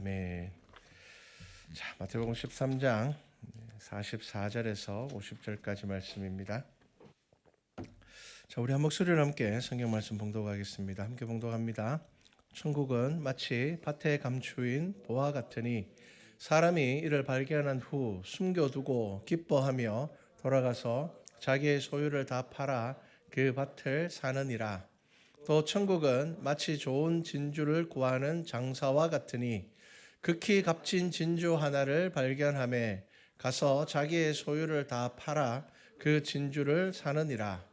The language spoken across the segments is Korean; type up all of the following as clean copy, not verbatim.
아멘. 자, 마태복음 13장 44절에서 50절까지 말씀입니다. 자, 우리 한 목소리로 함께 성경 말씀 봉독하겠습니다. 함께 봉독합니다. 천국은 마치 밭에 감추인 보화 같으니 사람이 이를 발견한 후 숨겨두고 기뻐하며 돌아가서 자기의 소유를 다 팔아 그 밭을 사느니라. 또 천국은 마치 좋은 진주를 구하는 장사와 같으니 극히 값진 진주 하나를 발견하매 가서 자기의 소유를 다 팔아 그 진주를 사느니라.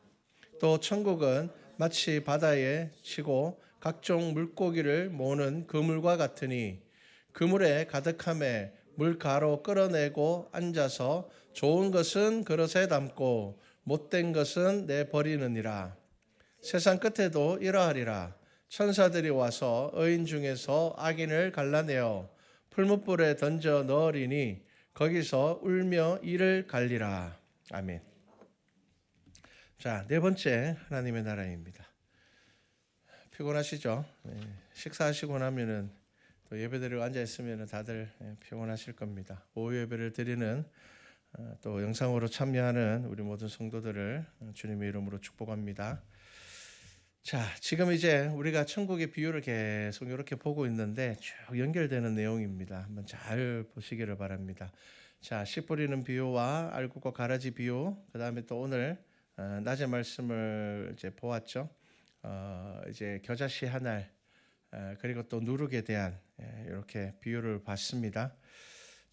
또 천국은 마치 바다에 치고 각종 물고기를 모으는 그물과 같으니 그물에 가득함에 물가로 끌어내고 앉아서 좋은 것은 그릇에 담고 못된 것은 내버리느니라. 세상 끝에도 이러하리라. 천사들이 와서 의인 중에서 악인을 갈라내어 풀무불에 던져 넣으리니 거기서 울며 이를 갈리라. 아멘. 자, 네 번째 하나님의 나라입니다. 피곤하시죠? 식사하시고 나면은 또 예배드리고 앉아 있으면 다들 피곤하실 겁니다. 오후 예배를 드리는 또 영상으로 참여하는 우리 모든 성도들을 주님의 이름으로 축복합니다. 자, 지금 이제 우리가 천국의 비유를 계속 이렇게 보고 있는데 쭉 연결되는 내용입니다. 한번 잘 보시기를 바랍니다. 자, 씨 뿌리는 비유와 알곡과 가라지 비유, 그 다음에 또 오늘 낮에 말씀을 이제 보았죠. 이제 겨자씨 한 알, 그리고 또 누룩에 대한 이렇게 비유를 봤습니다.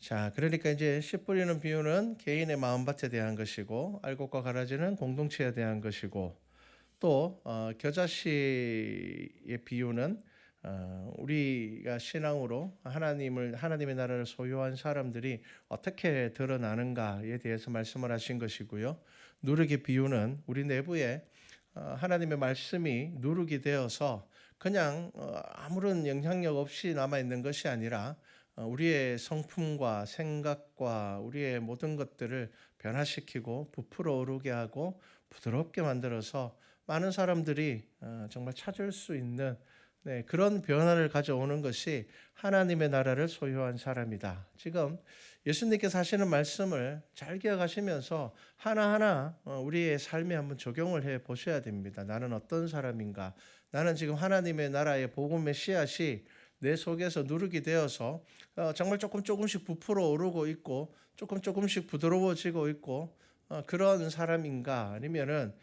자, 그러니까 이제 씨 뿌리는 비유는 개인의 마음밭에 대한 것이고, 알곡과 가라지는 공동체에 대한 것이고, 또 겨자씨의 비유는 우리가 신앙으로 하나님의 나라를 소유한 사람들이 어떻게 드러나는가에 대해서 말씀을 하신 것이고요. 누룩의 비유는 우리 내부에 하나님의 말씀이 누룩이 되어서 그냥 아무런 영향력 없이 남아있는 것이 아니라 우리의 성품과 생각과 우리의 모든 것들을 변화시키고 부풀어 오르게 하고 부드럽게 만들어서 많은 사람들이 정말 찾을 수 있는 그런 변화를 가져오는 것이 하나님의 나라를 소유한 사람이다. 지금 예수님께서 하시는 말씀을 잘 기억하시면서 하나하나 우리의 삶에 한번 적용을 해 보셔야 됩니다. 나는 어떤 사람인가? 나는 지금 하나님의 나라의 복음의 씨앗이 내 속에서 누룩이 되어서 정말 조금씩 부풀어 오르고 있고 조금씩 부드러워지고 있고 그런 사람인가? 아니면은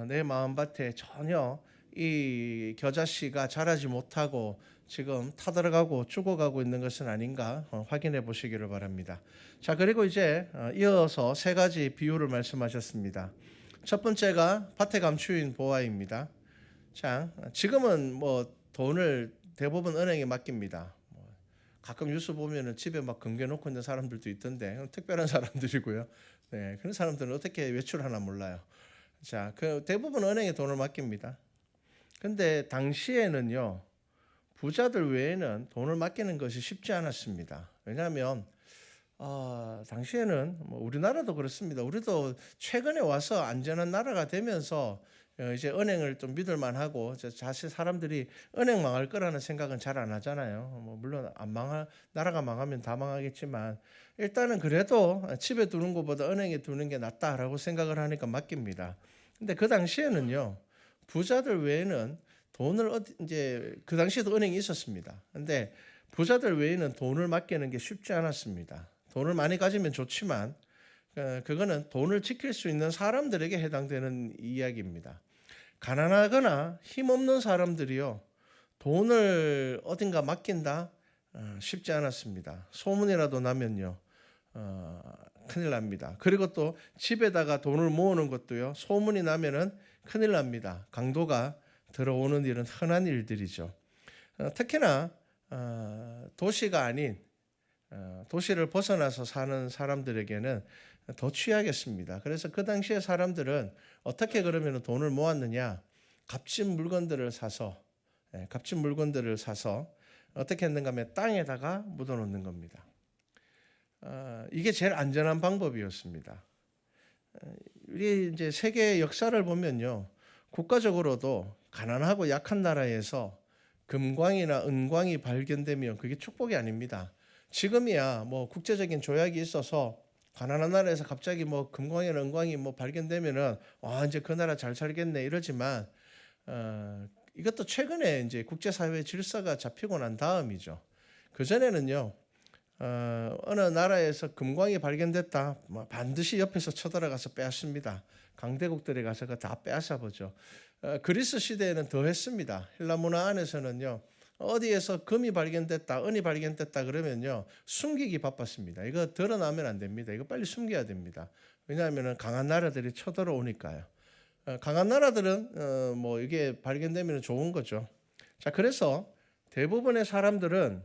내 마음밭에 전혀 이 겨자씨가 자라지 못하고 지금 타들어가고 죽어가고 있는 것은 아닌가 확인해 보시기를 바랍니다. 자, 그리고 이제 이어서 세 가지 비유를 말씀하셨습니다. 첫 번째가 밭에 감추인 보화입니다. 자, 지금은 뭐 돈을 대부분 은행에 맡깁니다. 가끔 뉴스 보면은 집에 막 금괴놓고 있는 사람들도 있던데 특별한 사람들이고요. 네, 그런 사람들은 어떻게 외출하나 몰라요. 자, 그 대부분 은행에 돈을 맡깁니다. 근데 당시에는요, 부자들 외에는 돈을 맡기는 것이 쉽지 않았습니다. 왜냐하면 당시에는 뭐 우리나라도 그렇습니다. 우리도 최근에 와서 안전한 나라가 되면서 이제 은행을 좀 믿을만 하고 사실 사람들이 은행 망할 거라는 생각은 잘 안 하잖아요. 뭐 물론 나라가 망하면 다 망하겠지만 일단은 그래도 집에 두는 것보다 은행에 두는 게 낫다라고 생각을 하니까 맡깁니다. 근데 그 당시에는요, 부자들 외에는 돈을 이제 그 당시에도 은행이 있었습니다. 근데 부자들 외에는 돈을 맡기는 게 쉽지 않았습니다. 돈을 많이 가지면 좋지만 그거는 돈을 지킬 수 있는 사람들에게 해당되는 이야기입니다. 가난하거나 힘없는 사람들이요, 돈을 어딘가 맡긴다? 쉽지 않았습니다. 소문이라도 나면요, 큰일 납니다. 그리고 또 집에다가 돈을 모으는 것도요, 소문이 나면은 큰일 납니다. 강도가 들어오는 일은 흔한 일들이죠. 특히나 도시가 아닌 도시를 벗어나서 사는 사람들에게는 더 취하겠습니다. 그래서 그 당시에 사람들은 어떻게 그러면 돈을 모았느냐? 값진 물건들을 사서 어떻게 했는가 하면 땅에다가 묻어놓는 겁니다. 이게 제일 안전한 방법이었습니다. 우리 이제 세계 역사를 보면요, 국가적으로도 가난하고 약한 나라에서 금광이나 은광이 발견되면 그게 축복이 아닙니다. 지금이야 뭐 국제적인 조약이 있어서 가난한 나라에서 갑자기 뭐 금광이나 은광이 뭐 발견되면은 와 이제 그 나라 잘 살겠네 이러지만 이것도 최근에 이제 국제사회 질서가 잡히고 난 다음이죠. 그 전에는요. 어느 나라에서 금광이 발견됐다. 뭐 반드시 옆에서 쳐들어가서 빼앗습니다. 강대국들에 가서 다 빼앗아 보죠. 그리스 시대에는 더 했습니다. 헬라 문화 안에서는요. 어디에서 금이 발견됐다, 은이 발견됐다 그러면요. 숨기기 바빴습니다. 이거 드러나면 안 됩니다. 이거 빨리 숨겨야 됩니다. 왜냐하면 강한 나라들이 쳐들어오니까요. 강한 나라들은 뭐 이게 발견되면 좋은 거죠. 자, 그래서 대부분의 사람들은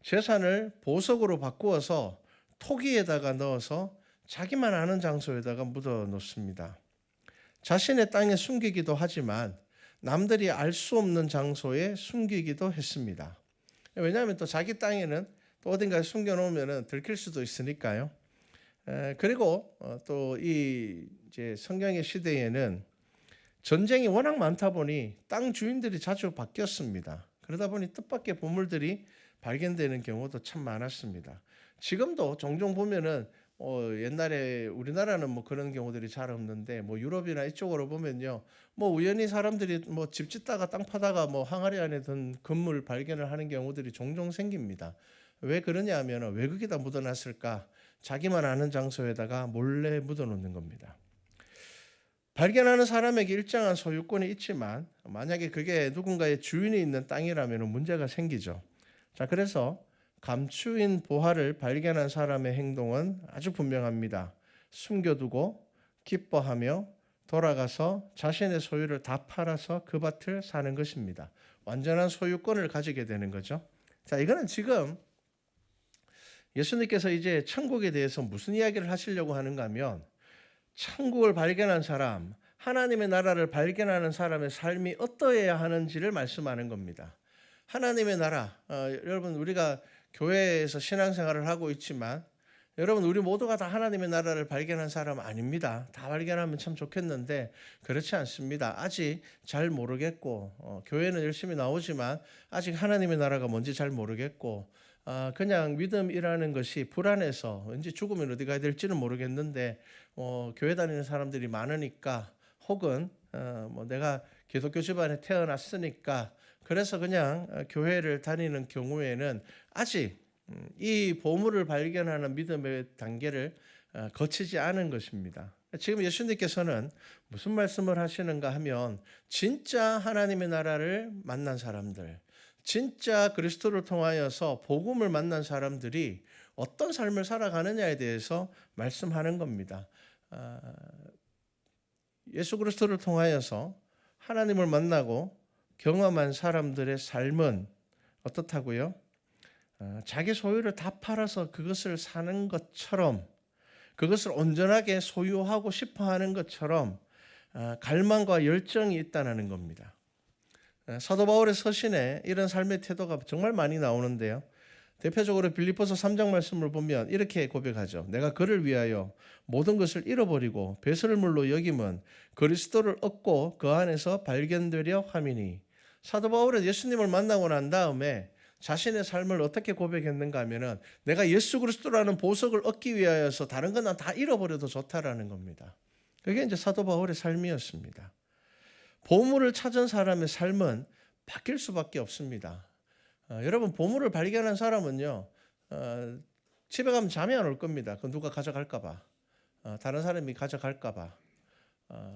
재산을 보석으로 바꾸어서 토기에다가 넣어서 자기만 아는 장소에다가 묻어 놓습니다. 자신의 땅에 숨기기도 하지만 남들이 알 수 없는 장소에 숨기기도 했습니다. 왜냐하면 또 자기 땅에는 또 어딘가에 숨겨놓으면 들킬 수도 있으니까요. 그리고 또 이 이제 성경의 시대에는 전쟁이 워낙 많다 보니 땅 주인들이 자주 바뀌었습니다. 그러다 보니 뜻밖의 보물들이 발견되는 경우도 참 많았습니다. 지금도 종종 보면은 옛날에 우리나라는 뭐 그런 경우들이 잘 없는데 뭐 유럽이나 이쪽으로 보면요. 뭐 우연히 사람들이 뭐 집 짓다가 땅 파다가 뭐 항아리 안에 든 금물 발견을 하는 경우들이 종종 생깁니다. 왜 그러냐 하면 외국에다 묻어놨을까? 자기만 아는 장소에다가 몰래 묻어놓는 겁니다. 발견하는 사람에게 일정한 소유권이 있지만 만약에 그게 누군가의 주인이 있는 땅이라면 문제가 생기죠. 자, 그래서 감추인 보화를 발견한 사람의 행동은 아주 분명합니다. 숨겨두고 기뻐하며 돌아가서 자신의 소유를 다 팔아서 그 밭을 사는 것입니다. 완전한 소유권을 가지게 되는 거죠. 자, 이거는 지금 예수님께서 이제 천국에 대해서 무슨 이야기를 하시려고 하는가 하면 천국을 발견한 사람, 하나님의 나라를 발견하는 사람의 삶이 어떠해야 하는지를 말씀하는 겁니다. 하나님의 나라, 여러분 우리가 교회에서 신앙생활을 하고 있지만 여러분 우리 모두가 다 하나님의 나라를 발견한 사람 아닙니다. 다 발견하면 참 좋겠는데 그렇지 않습니다. 아직 잘 모르겠고 교회는 열심히 나오지만 아직 하나님의 나라가 뭔지 잘 모르겠고 그냥 믿음이라는 것이 불안해서 왠지 죽으면 어디 가야 될지는 모르겠는데 교회 다니는 사람들이 많으니까 혹은 뭐 내가 기독교 집안에 태어났으니까 그래서 그냥 교회를 다니는 경우에는 아직 이 보물을 발견하는 믿음의 단계를 거치지 않은 것입니다. 지금 예수님께서는 무슨 말씀을 하시는가 하면 진짜 하나님의 나라를 만난 사람들, 진짜 그리스도를 통하여서 복음을 만난 사람들이 어떤 삶을 살아가느냐에 대해서 말씀하는 겁니다. 예수 그리스도를 통하여서 하나님을 만나고 경험한 사람들의 삶은 어떻다고요? 자기 소유를 다 팔아서 그것을 사는 것처럼 그것을 온전하게 소유하고 싶어 하는 것처럼 갈망과 열정이 있다는 겁니다. 사도 바울의 서신에 이런 삶의 태도가 정말 많이 나오는데요. 대표적으로 빌립보서 3장 말씀을 보면 이렇게 고백하죠. 내가 그를 위하여 모든 것을 잃어버리고 배설물로 여김은 그리스도를 얻고 그 안에서 발견되려 함이니. 사도 바울은 예수님을 만나고 난 다음에 자신의 삶을 어떻게 고백했는가 하면은 내가 예수 그리스도라는 보석을 얻기 위하여서 다른 건 난 다 잃어버려도 좋다라는 겁니다. 그게 이제 사도 바울의 삶이었습니다. 보물을 찾은 사람의 삶은 바뀔 수밖에 없습니다. 여러분 보물을 발견한 사람은요 집에 가면 잠이 안 올 겁니다. 그 누가 가져갈까 봐, 다른 사람이 가져갈까 봐,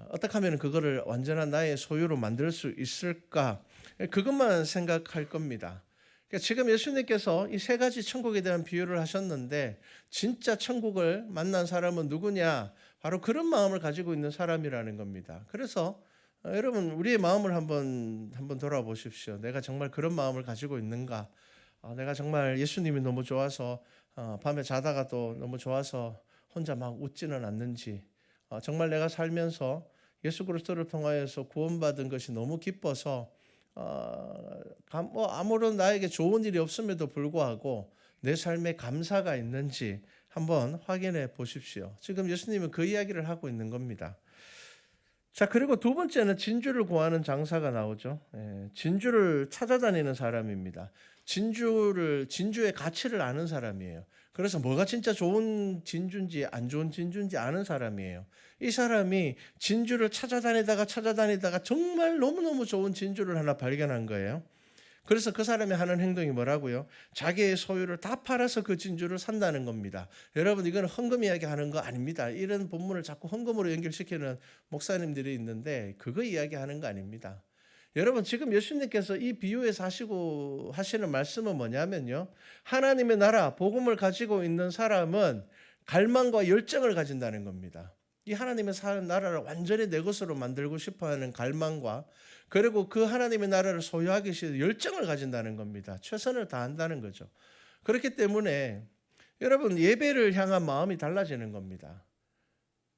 어떻게 하면 그거를 완전한 나의 소유로 만들 수 있을까 그것만 생각할 겁니다. 그러니까 지금 예수님께서 이 세 가지 천국에 대한 비유를 하셨는데 진짜 천국을 만난 사람은 누구냐? 바로 그런 마음을 가지고 있는 사람이라는 겁니다. 그래서 여러분 우리의 마음을 한번 돌아보십시오. 내가 정말 그런 마음을 가지고 있는가? 내가 정말 예수님이 너무 좋아서 밤에 자다가 또 너무 좋아서 혼자 막 웃지는 않는지, 정말 내가 살면서 예수 그리스도를 통하여서 구원받은 것이 너무 기뻐서 뭐 아무런 나에게 좋은 일이 없음에도 불구하고 내 삶에 감사가 있는지 한번 확인해 보십시오. 지금 예수님은 그 이야기를 하고 있는 겁니다. 자, 그리고 두 번째는 진주를 구하는 장사가 나오죠. 진주를 찾아다니는 사람입니다. 진주의 가치를 아는 사람이에요. 그래서 뭐가 진짜 좋은 진주인지 안 좋은 진주인지 아는 사람이에요. 이 사람이 진주를 찾아다니다가 정말 너무너무 좋은 진주를 하나 발견한 거예요. 그래서 그 사람이 하는 행동이 뭐라고요? 자기의 소유를 다 팔아서 그 진주를 산다는 겁니다. 여러분, 이건 헌금 이야기하는 거 아닙니다. 이런 본문을 자꾸 헌금으로 연결시키는 목사님들이 있는데 그거 이야기하는 거 아닙니다. 여러분, 지금 예수님께서 이 비유에서 하시는 말씀은 뭐냐면요. 하나님의 나라, 복음을 가지고 있는 사람은 갈망과 열정을 가진다는 겁니다. 이 하나님의 나라를 완전히 내 것으로 만들고 싶어하는 갈망과, 그리고 그 하나님의 나라를 소유하기 위해서 열정을 가진다는 겁니다. 최선을 다한다는 거죠. 그렇기 때문에 여러분, 예배를 향한 마음이 달라지는 겁니다.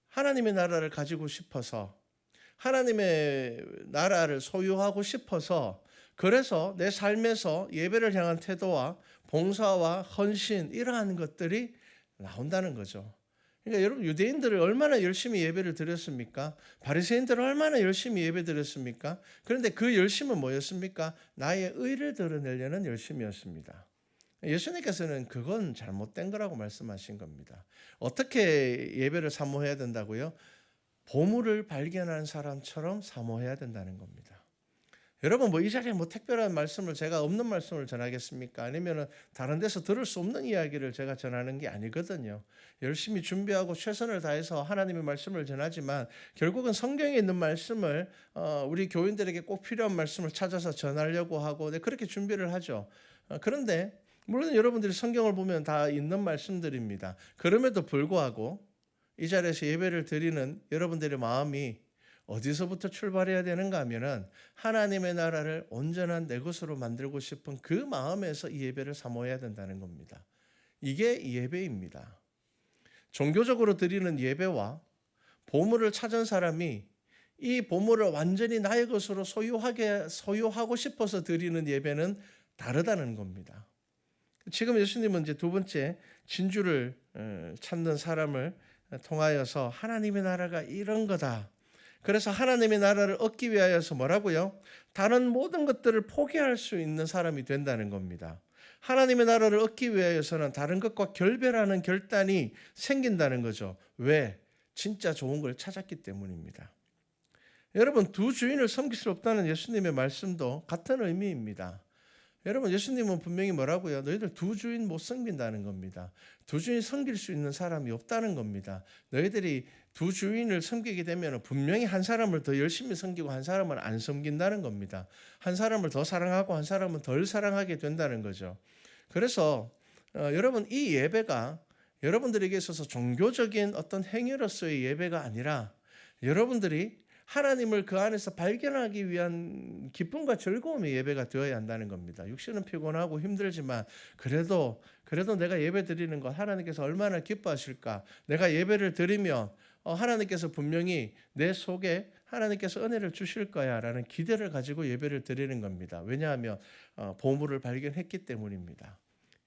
하나님의 나라를 가지고 싶어서, 하나님의 나라를 소유하고 싶어서, 그래서 내 삶에서 예배를 향한 태도와 봉사와 헌신, 이러한 것들이 나온다는 거죠. 그러니까 여러분, 유대인들을 얼마나 열심히 예배를 드렸습니까? 바리새인들을 얼마나 열심히 예배 드렸습니까? 그런데 그 열심은 뭐였습니까? 나의 의를 드러내려는 열심이었습니다. 예수님께서는 그건 잘못된 거라고 말씀하신 겁니다. 어떻게 예배를 사모해야 된다고요? 보물을 발견한 사람처럼 사모해야 된다는 겁니다. 여러분, 이 자리에 특별한 말씀을, 제가 없는 말씀을 전하겠습니까? 아니면 다른 데서 들을 수 없는 이야기를 제가 전하는 게 아니거든요. 열심히 준비하고 최선을 다해서 하나님의 말씀을 전하지만 결국은 성경에 있는 말씀을 우리 교인들에게 꼭 필요한 말씀을 찾아서 전하려고 하고 그렇게 준비를 하죠. 그런데 물론 여러분들이 성경을 보면 다 있는 말씀들입니다. 그럼에도 불구하고 이 자리에서 예배를 드리는 여러분들의 마음이 어디서부터 출발해야 되는가 하면은 하나님의 나라를 온전한 내 것으로 만들고 싶은 그 마음에서 이 예배를 사모해야 된다는 겁니다. 이게 예배입니다. 종교적으로 드리는 예배와 보물을 찾은 사람이 이 보물을 완전히 나의 것으로 소유하고 싶어서 드리는 예배는 다르다는 겁니다. 지금 예수님은 이제 두 번째 진주를 찾는 사람을 통하여서 하나님의 나라가 이런 거다. 그래서 하나님의 나라를 얻기 위하여서 뭐라고요? 다른 모든 것들을 포기할 수 있는 사람이 된다는 겁니다. 하나님의 나라를 얻기 위하여서는 다른 것과 결별하는 결단이 생긴다는 거죠. 왜? 진짜 좋은 걸 찾았기 때문입니다. 여러분, 두 주인을 섬길 수 없다는 예수님의 말씀도 같은 의미입니다. 여러분, 예수님은 분명히 뭐라고요? 너희들 두 주인 못 섬긴다는 겁니다. 두 주인 섬길 수 있는 사람이 없다는 겁니다. 너희들이 두 주인을 섬기게 되면 분명히 한 사람을 더 열심히 섬기고 한 사람을 안 섬긴다는 겁니다. 한 사람을 더 사랑하고 한 사람은 덜 사랑하게 된다는 거죠. 그래서 여러분, 이 예배가 여러분들에게 있어서 종교적인 어떤 행위로서의 예배가 아니라 여러분들이 하나님을 그 안에서 발견하기 위한 기쁨과 즐거움의 예배가 되어야 한다는 겁니다. 육신은 피곤하고 힘들지만 그래도 내가 예배 드리는 것 하나님께서 얼마나 기뻐하실까? 내가 예배를 드리면 하나님께서 분명히 내 속에 하나님께서 은혜를 주실 거야라는 기대를 가지고 예배를 드리는 겁니다. 왜냐하면 보물을 발견했기 때문입니다.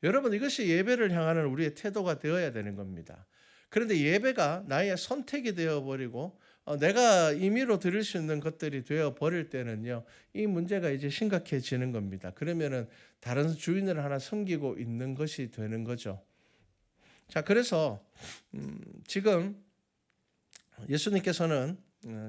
여러분, 이것이 예배를 향하는 우리의 태도가 되어야 되는 겁니다. 그런데 예배가 나의 선택이 되어버리고 내가 임의로 드릴 수 있는 것들이 되어버릴 때는요, 이 문제가 이제 심각해지는 겁니다. 그러면은 다른 주인을 하나 섬기고 있는 것이 되는 거죠. 자, 그래서 지금 예수님께서는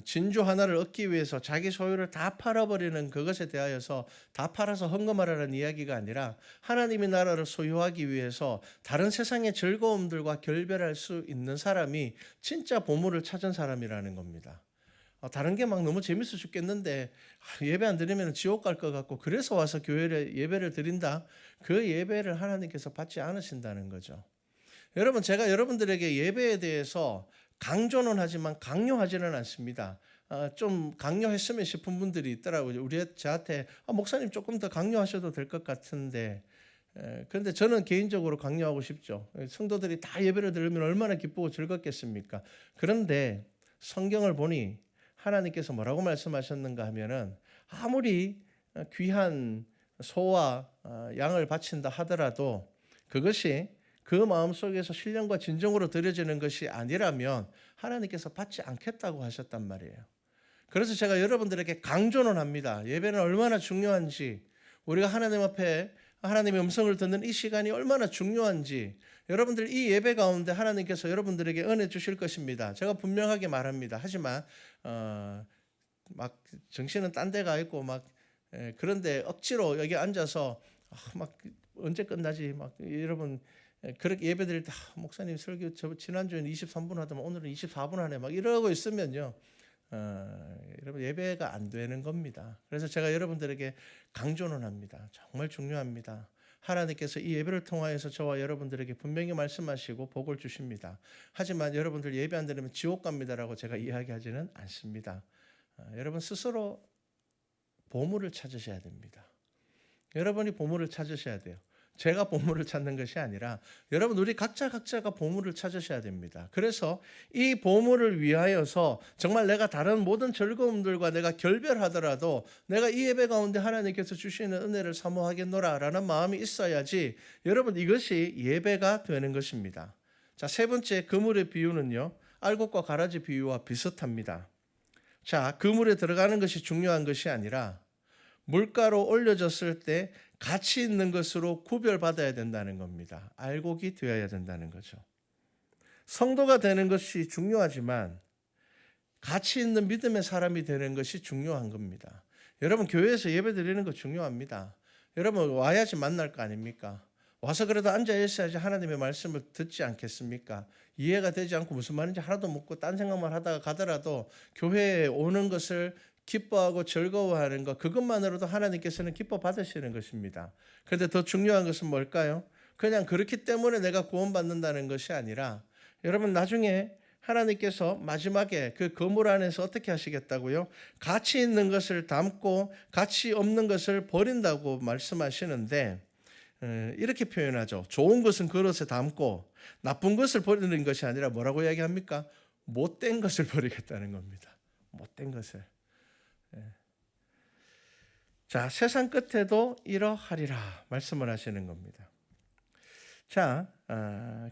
진주 하나를 얻기 위해서 자기 소유를 다 팔아버리는 그것에 대하여서 다 팔아서 헌금하라는 이야기가 아니라 하나님의 나라를 소유하기 위해서 다른 세상의 즐거움들과 결별할 수 있는 사람이 진짜 보물을 찾은 사람이라는 겁니다. 다른 게 막 너무 재밌어 죽겠는데 예배 안 드리면 지옥 갈 것 같고 그래서 와서 교회에 예배를 드린다. 그 예배를 하나님께서 받지 않으신다는 거죠. 여러분, 제가 여러분들에게 예배에 대해서 강조는 하지만 강요하지는 않습니다. 좀 강요했으면 싶은 분들이 있더라고요. 저한테 목사님 조금 더 강요하셔도 될 것 같은데, 그런데 저는 개인적으로 강요하고 싶죠. 성도들이 다 예배를 드리면 얼마나 기쁘고 즐겁겠습니까? 그런데 성경을 보니 하나님께서 뭐라고 말씀하셨는가 하면은 아무리 귀한 소와 양을 바친다 하더라도 그것이 그 마음속에서 신령과 진정으로 드려지는 것이 아니라면 하나님께서 받지 않겠다고 하셨단 말이에요. 그래서 제가 여러분들에게 강조는 합니다. 예배는 얼마나 중요한지, 우리가 하나님 앞에 하나님의 음성을 듣는 이 시간이 얼마나 중요한지, 여러분들 이 예배 가운데 하나님께서 여러분들에게 은혜 주실 것입니다. 제가 분명하게 말합니다. 하지만 막 정신은 딴 데 가 있고 막 그런데 억지로 여기 앉아서 막 언제 끝나지 막 여러분 그렇게 예배 드릴 때 목사님 설교 지난주에는 23분 하더만 오늘은 24분 하네 막 이러고 있으면요. 여러분 예배가 안 되는 겁니다. 그래서 제가 여러분들에게 강조는 합니다. 정말 중요합니다. 하나님께서 이 예배를 통하여서 저와 여러분들에게 분명히 말씀하시고 복을 주십니다. 하지만 여러분들 예배 안 드리면 지옥 갑니다라고 제가 이야기하지는 않습니다. 여러분 스스로 보물을 찾으셔야 됩니다. 여러분이 보물을 찾으셔야 돼요. 제가 보물을 찾는 것이 아니라 여러분 우리 각자가 보물을 찾으셔야 됩니다. 그래서 이 보물을 위하여서 정말 내가 다른 모든 즐거움들과 내가 결별하더라도 내가 이 예배 가운데 하나님께서 주시는 은혜를 사모하겠노라라는 마음이 있어야지 여러분 이것이 예배가 되는 것입니다. 자, 세 번째 그물의 비유는요. 알곡과 가라지 비유와 비슷합니다. 자, 그물에 들어가는 것이 중요한 것이 아니라 물가로 올려졌을 때 가치 있는 것으로 구별받아야 된다는 겁니다. 알곡이 되어야 된다는 거죠. 성도가 되는 것이 중요하지만 가치 있는 믿음의 사람이 되는 것이 중요한 겁니다. 여러분 교회에서 예배 드리는 거 중요합니다. 여러분 와야지 만날 거 아닙니까? 와서 그래도 앉아 있어야지 하나님의 말씀을 듣지 않겠습니까? 이해가 되지 않고 무슨 말인지 하나도 묻고 딴 생각만 하다가 가더라도 교회에 오는 것을 기뻐하고 즐거워하는 것, 그것만으로도 하나님께서는 기뻐 받으시는 것입니다. 그런데 더 중요한 것은 뭘까요? 그냥 그렇기 때문에 내가 구원받는다는 것이 아니라 여러분 나중에 하나님께서 마지막에 그 그물 안에서 어떻게 하시겠다고요? 가치 있는 것을 담고 가치 없는 것을 버린다고 말씀하시는데 이렇게 표현하죠. 좋은 것은 그릇에 담고 나쁜 것을 버리는 것이 아니라 뭐라고 이야기합니까? 못된 것을 버리겠다는 겁니다. 못된 것을. 자, 세상 끝에도 이러하리라 말씀을 하시는 겁니다. 자,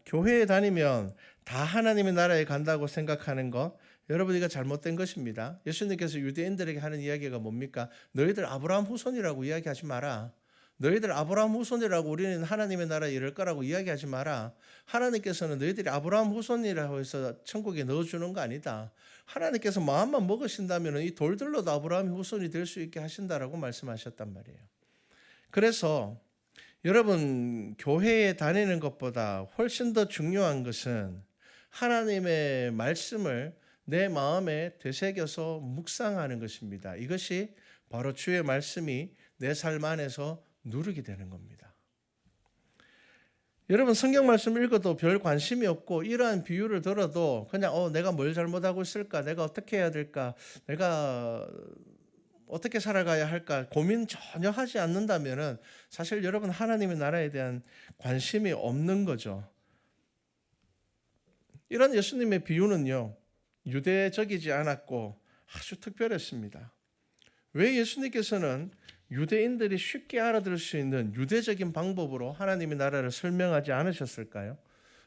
교회에 다니면 다 하나님의 나라에 간다고 생각하는 것, 여러분 이거 잘못된 것입니다. 예수님께서 유대인들에게 하는 이야기가 뭡니까? 너희들 아브라함 후손이라고 이야기하지 마라. 너희들 아브라함 후손이라고 우리는 하나님의 나라에 이를 거라고 이야기하지 마라. 하나님께서는 너희들이 아브라함 후손이라고 해서 천국에 넣어주는 거 아니다. 하나님께서 마음만 먹으신다면 이 돌들로도 아브라함의 후손이 될 수 있게 하신다라고 말씀하셨단 말이에요. 그래서 여러분 교회에 다니는 것보다 훨씬 더 중요한 것은 하나님의 말씀을 내 마음에 되새겨서 묵상하는 것입니다. 이것이 바로 주의 말씀이 내 삶 안에서 누르게 되는 겁니다. 여러분 성경 말씀 읽어도 별 관심이 없고 이러한 비유를 들어도 그냥 내가 뭘 잘못하고 있을까? 내가 어떻게 해야 될까? 내가 어떻게 살아가야 할까? 고민 전혀 하지 않는다면은 사실 여러분 하나님의 나라에 대한 관심이 없는 거죠. 이런 예수님의 비유는요. 유대적이지 않았고 아주 특별했습니다. 왜 예수님께서는 유대인들이 쉽게 알아들을 수 있는 유대적인 방법으로 하나님의 나라를 설명하지 않으셨을까요?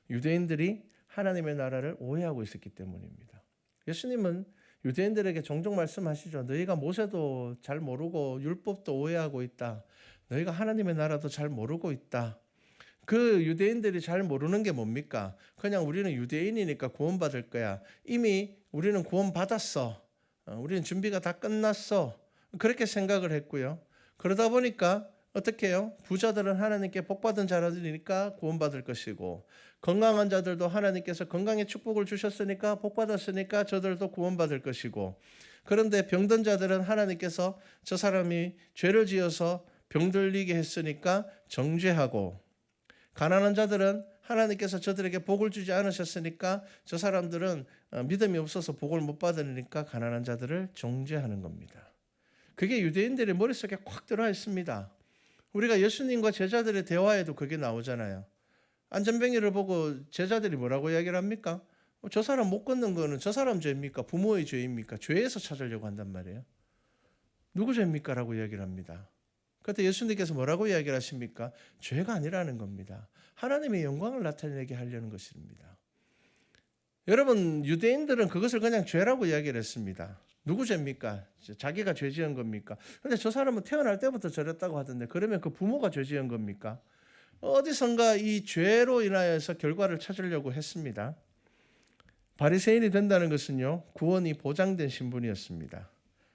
유대인들이 하나님의 나라를 오해하고 있었기 때문입니다. 예수님은 유대인들에게 종종 말씀하시죠. 너희가 모세도 잘 모르고 율법도 오해하고 있다. 너희가 하나님의 나라도 잘 모르고 있다. 그 유대인들이 잘 모르는 게 뭡니까? 그냥 우리는 유대인이니까 구원받을 거야. 이미 우리는 구원받았어. 우리는 준비가 다 끝났어. 그렇게 생각을 했고요. 그러다 보니까 어떻게 해요? 부자들은 하나님께 복받은 자들이니까 구원받을 것이고 건강한 자들도 하나님께서 건강의 축복을 주셨으니까 복받았으니까 저들도 구원받을 것이고 그런데 병든 자들은 하나님께서 저 사람이 죄를 지어서 병들리게 했으니까 정죄하고 가난한 자들은 하나님께서 저들에게 복을 주지 않으셨으니까 저 사람들은 믿음이 없어서 복을 못 받으니까 가난한 자들을 정죄하는 겁니다. 그게 유대인들의 머릿속에 콱 들어와 있습니다. 우리가 예수님과 제자들의 대화에도 그게 나오잖아요. 안전뱅이를 보고 제자들이 뭐라고 이야기를 합니까? 저 사람 못 걷는 거는 저 사람 죄입니까? 부모의 죄입니까? 죄에서 찾으려고 한단 말이에요. 누구 죄입니까? 라고 이야기를 합니다. 그때 예수님께서 뭐라고 이야기를 하십니까? 죄가 아니라는 겁니다. 하나님의 영광을 나타내게 하려는 것입니다. 여러분 유대인들은 그것을 그냥 죄라고 이야기를 했습니다. 누구 죄입니까? 자기가 죄 지은 겁니까? 근데 저 사람은 태어날 때부터 저랬다고 하던데 그러면 그 부모가 죄 지은 겁니까? 어디선가 이 죄로 인하여서 결과를 찾으려고 했습니다. 바리새인이 된다는 것은요, 구원이 보장된 신분이었습니다.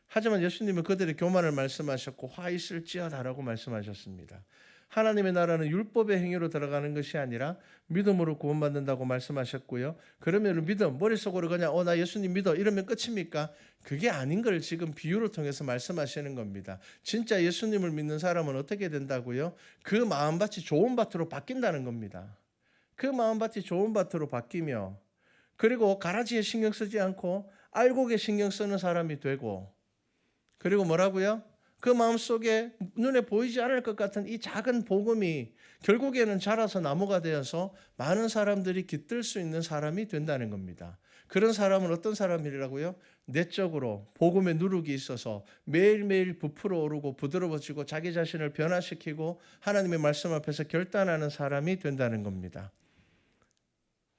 하지만 예수님은 그들의 교만을 말씀하셨고 화 있을지어다라고 말씀하셨습니다. 하나님의 나라는 율법의 행위로 들어가는 것이 아니라 믿음으로 구원받는다고 말씀하셨고요. 그러면 믿음, 머릿속으로 그냥 나 예수님 믿어 이러면 끝입니까? 그게 아닌 걸 지금 비유를 통해서 말씀하시는 겁니다. 진짜 예수님을 믿는 사람은 어떻게 된다고요? 그 마음밭이 좋은 밭으로 바뀐다는 겁니다. 그 마음밭이 좋은 밭으로 바뀌며 그리고 가라지에 신경 쓰지 않고 알곡에 신경 쓰는 사람이 되고 그리고 뭐라고요? 그 마음속에 눈에 보이지 않을 것 같은 이 작은 복음이 결국에는 자라서 나무가 되어서 많은 사람들이 깃들 수 있는 사람이 된다는 겁니다. 그런 사람은 어떤 사람이라고요? 내적으로 복음의 누룩이 있어서 매일매일 부풀어 오르고 부드러워지고 자기 자신을 변화시키고 하나님의 말씀 앞에서 결단하는 사람이 된다는 겁니다.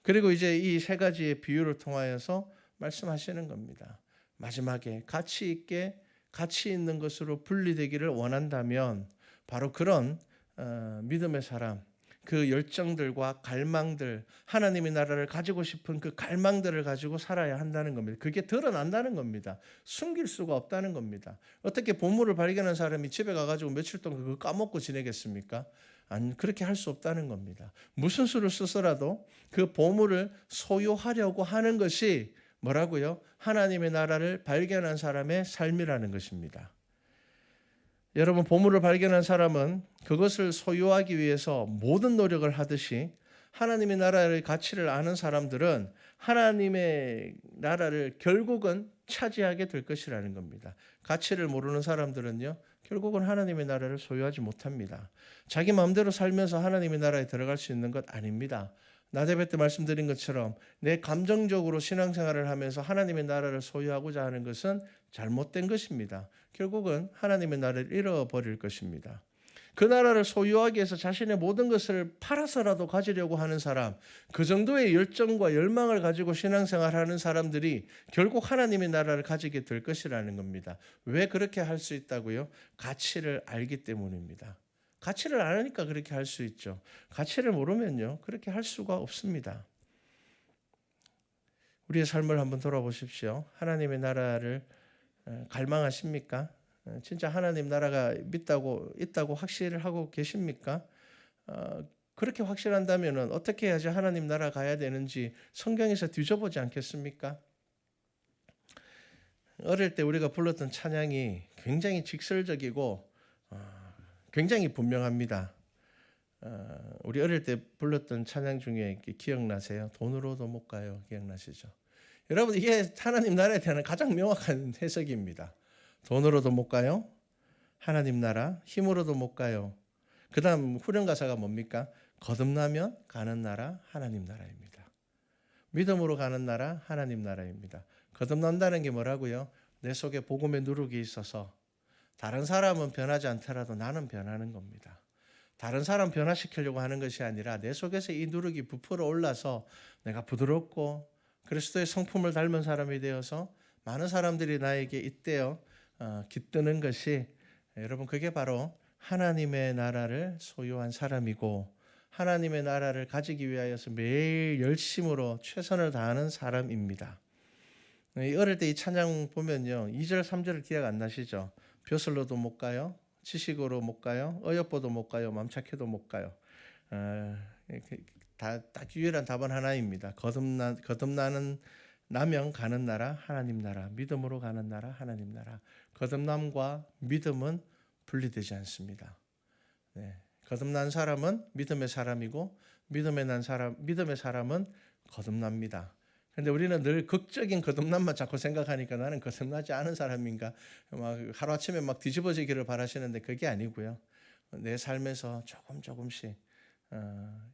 그리고 이제 이 세 가지의 비유를 통하여서 말씀하시는 겁니다. 마지막에 가치 있는 것으로 분리되기를 원한다면 바로 그런 믿음의 사람, 그 열정들과 갈망들, 하나님의 나라를 가지고 싶은 그 갈망들을 가지고 살아야 한다는 겁니다. 그게 드러난다는 겁니다. 숨길 수가 없다는 겁니다. 어떻게 보물을 발견한 사람이 집에 가가지고 며칠 동안 그거 까먹고 지내겠습니까? 그렇게 할 수 없다는 겁니다. 무슨 수를 써서라도 그 보물을 소유하려고 하는 것이 뭐라고요? 하나님의 나라를 발견한 사람의 삶이라는 것입니다. 여러분, 보물을 발견한 사람은 그것을 소유하기 위해서 모든 노력을 하듯이 하나님의 나라의 가치를 아는 사람들은 하나님의 나라를 결국은 차지하게 될 것이라는 겁니다. 가치를 모르는 사람들은요, 결국은 하나님의 나라를 소유하지 못합니다. 자기 마음대로 살면서 하나님의 나라에 들어갈 수 있는 것 아닙니다. 나대배 때 말씀드린 것처럼 내 감정적으로 신앙생활을 하면서 하나님의 나라를 소유하고자 하는 것은 잘못된 것입니다. 결국은 하나님의 나라를 잃어버릴 것입니다. 그 나라를 소유하기 위해서 자신의 모든 것을 팔아서라도 가지려고 하는 사람, 그 정도의 열정과 열망을 가지고 신앙생활하는 사람들이 결국 하나님의 나라를 가지게 될 것이라는 겁니다. 왜 그렇게 할 수 있다고요? 가치를 알기 때문입니다. 가치를 아니까 그렇게 할 수 있죠. 가치를 모르면요, 그렇게 할 수가 없습니다. 우리의 삶을 한번 돌아보십시오. 하나님의 나라를 갈망하십니까? 진짜 하나님 나라가 있다고 확실을 하고 계십니까? 그렇게 확실한다면 어떻게 해야지 하나님 나라 가야 되는지 성경에서 뒤져보지 않겠습니까? 어릴 때 우리가 불렀던 찬양이 굉장히 직설적이고 굉장히 분명합니다. 우리 어릴 때 불렀던 찬양 중에 기억나세요? 돈으로도 못 가요. 기억나시죠? 여러분, 이게 하나님 나라에 대한 가장 명확한 해석입니다. 돈으로도 못 가요. 하나님 나라. 힘으로도 못 가요. 그 다음 후렴 가사가 뭡니까? 거듭나면 가는 나라 하나님 나라입니다. 믿음으로 가는 나라 하나님 나라입니다. 거듭난다는 게 뭐라고요? 내 속에 복음의 누룩이 있어서 다른 사람은 변하지 않더라도 나는 변하는 겁니다. 다른 사람 변화시키려고 하는 것이 아니라 내 속에서 이 누룩이 부풀어 올라서 내가 부드럽고 그리스도의 성품을 닮은 사람이 되어서 많은 사람들이 나에게 잇대어 깃드는 것이 여러분 그게 바로 하나님의 나라를 소유한 사람이고 하나님의 나라를 가지기 위하여서 매일 열심으로 최선을 다하는 사람입니다. 어릴 때 이 찬양 보면요 2절 3절을 기억 안 나시죠? 벼슬로도 못 가요. 지식으로 못 가요. 어여뻐도 못 가요. 맘 착해도 못 가요. 딱 유일한 답은 하나입니다. 거듭나는 나면 가는 나라 하나님 나라, 믿음으로 가는 나라 하나님 나라. 거듭남과 믿음은 분리되지 않습니다. 네. 거듭난 사람은 믿음의 사람이고 믿음의 사람은 거듭납니다. 근데 우리는 늘 극적인 거듭남만 자꾸 생각하니까 나는 거듭나지 않은 사람인가 막 하루아침에 막 뒤집어지기를 바라시는데 그게 아니고요. 내 삶에서 조금씩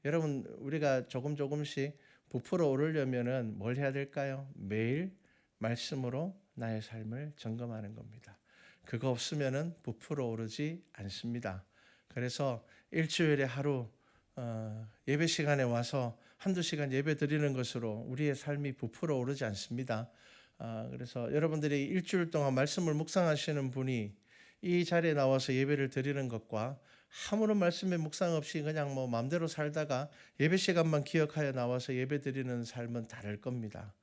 여러분 우리가 조금씩 부풀어 오르려면은 뭘 해야 될까요? 매일 말씀으로 나의 삶을 점검하는 겁니다. 그거 없으면은 부풀어 오르지 않습니다. 그래서 일주일에 하루 예배 시간에 와서 한두 시간 예배 드리는 것으로 우리의 삶이 부풀어 오르지 않습니다. 그래서 여러분들이 일주일 동안 말씀을 묵상하시는 분이 이 자리에 나와서 예배를 드리는 것과 아무런 말씀의 묵상 없이 그냥 뭐 마음대로 살다가 예배 시간만 기억하여 나와서 예배 드리는 삶은 다를 겁니다.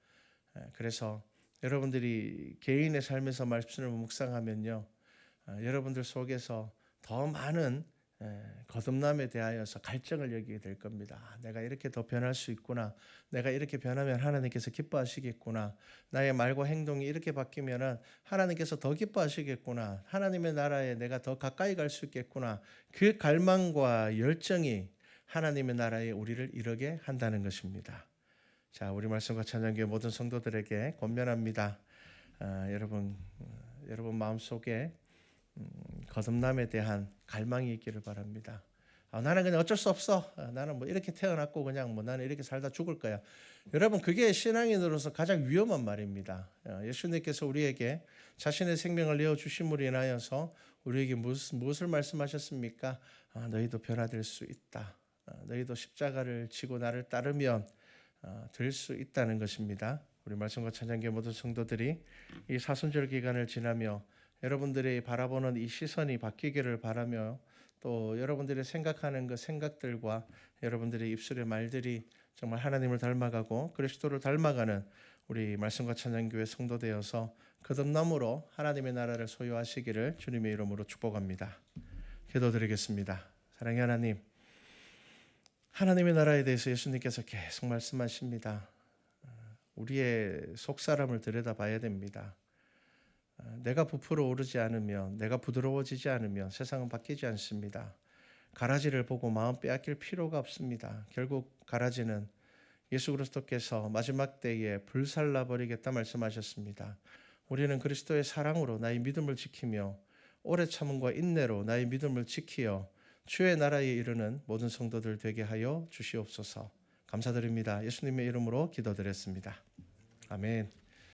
그래서 여러분들이 개인의 삶에서 말씀을 묵상하면요, 여러분들 속에서 더 많은 거듭남에 대하여서 갈증을 여기게 될 겁니다. 내가 이렇게 더 변할 수 있구나. 내가 이렇게 변하면 하나님께서 기뻐하시겠구나. 나의 말과 행동이 이렇게 바뀌면은 하나님께서 더 기뻐하시겠구나. 하나님의 나라에 내가 더 가까이 갈 수 있겠구나. 그 갈망과 열정이 하나님의 나라에 우리를 이르게 한다는 것입니다. 자, 우리 말씀과 찬양교회 모든 성도들에게 권면합니다. 여러분 마음속에 거듭남에 대한 갈망이 있기를 바랍니다. 나는 그냥 어쩔 수 없어. 나는 뭐 이렇게 태어났고 그냥 뭐 나는 이렇게 살다 죽을 거야. 여러분, 그게 신앙인으로서 가장 위험한 말입니다. 예수님께서 우리에게 자신의 생명을 내어 주심으로 인하여서 우리에게 무엇을 말씀하셨습니까? 너희도 변화될 수 있다. 너희도 십자가를 지고 나를 따르면 될 수 있다는 것입니다. 우리 말씀과 찬양교회 모든 성도들이 이 사순절 기간을 지나며 여러분들이 바라보는 이 시선이 바뀌기를 바라며, 또 여러분들이 생각하는 그 생각들과 여러분들의 입술의 말들이 정말 하나님을 닮아가고 그리스도를 닮아가는 우리 말씀과 찬양교회 성도 되어서 거듭남으로 하나님의 나라를 소유하시기를 주님의 이름으로 축복합니다. 기도드리겠습니다. 사랑의 하나님, 하나님의 나라에 대해서 예수님께서 계속 말씀하십니다. 우리의 속사람을 들여다봐야 됩니다. 내가 부풀어 오르지 않으면, 내가 부드러워지지 않으면 세상은 바뀌지 않습니다. 가라지를 보고 마음 빼앗길 필요가 없습니다. 결국 가라지는 예수 그리스도께서 마지막 때에 불살라 버리겠다 말씀하셨습니다. 우리는 그리스도의 사랑으로 나의 믿음을 지키며 오래 참음과 인내로 나의 믿음을 지키어 주의 나라에 이르는 모든 성도들 되게 하여 주시옵소서. 감사드립니다. 예수님의 이름으로 기도드렸습니다. 아멘.